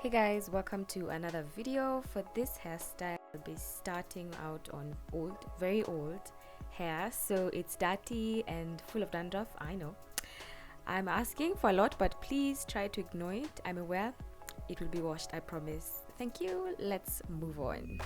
Hey guys, welcome to another video. For this hairstyle, I'll be starting out on very old hair, so it's dirty and full of dandruff. I know I'm asking for a lot, but please try to ignore it. I'm aware it will be washed, I promise. Thank you. Let's move on.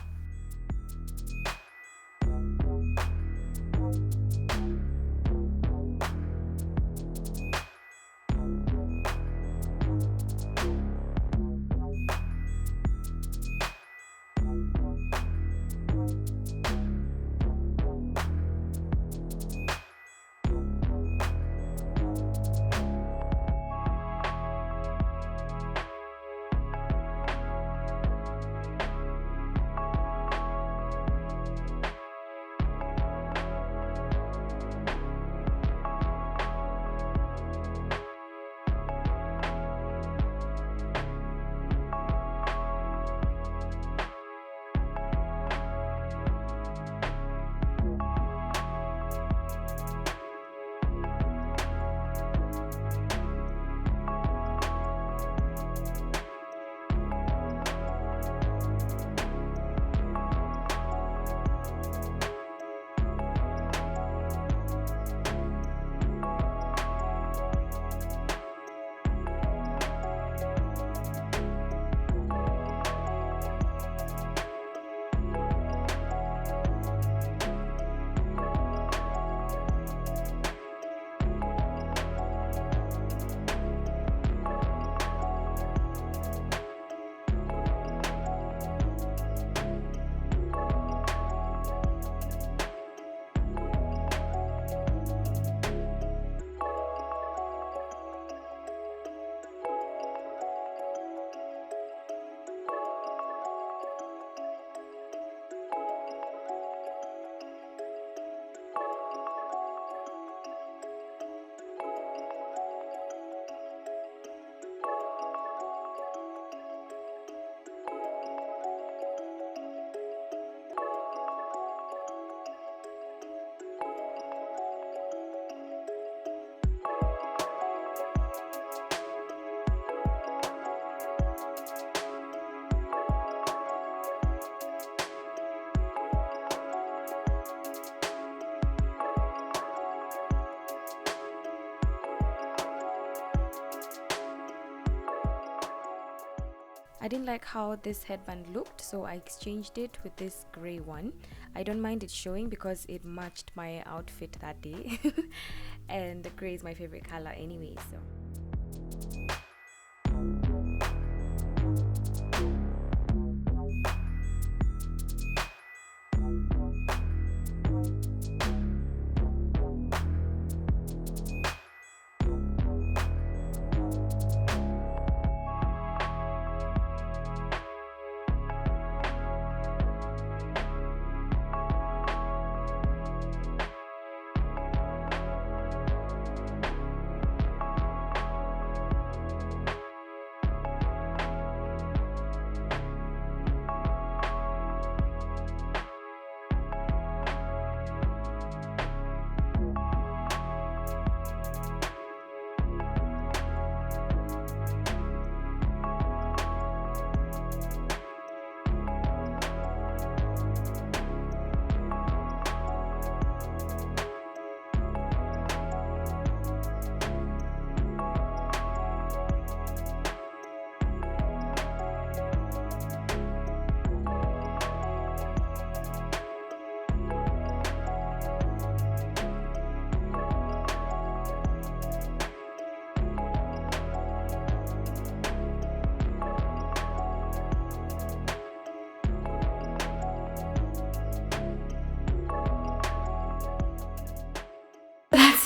I didn't like how this headband looked, so I exchanged it with this gray one. I don't mind it showing because it matched my outfit that day and the gray is my favorite color anyway, so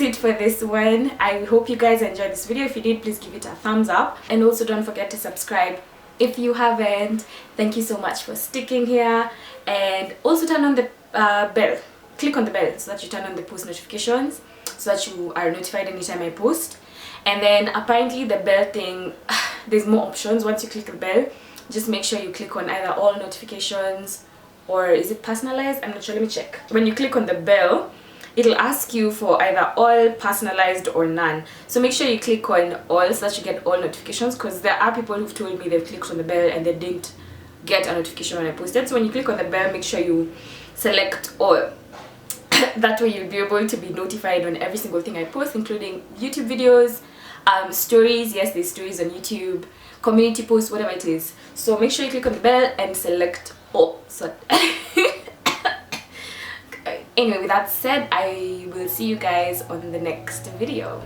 that's it for this one. I hope you guys enjoyed this video. If you did, please give it a thumbs up and also don't forget to subscribe if you haven't. Thank you so much for sticking here, and also turn on the bell. Click on the bell so that you turn on the post notifications so that you are notified anytime I post. And then apparently the bell thing, there's more options. Once you click the bell, just make sure you click on either all notifications or is it personalized? I'm not sure, let me check. When you click on the bell, it'll ask you for either all, personalized, or none. So make sure you click on all so that you get all notifications, because there are people who've told me they've clicked on the bell and they didn't get a notification when I posted. So when you click on the bell, make sure you select all. That way you'll be able to be notified on every single thing I post, including YouTube videos, stories. Yes, there's stories on YouTube, community posts, whatever it is. So make sure you click on the bell and select all. So anyway, with that said, I will see you guys on the next video.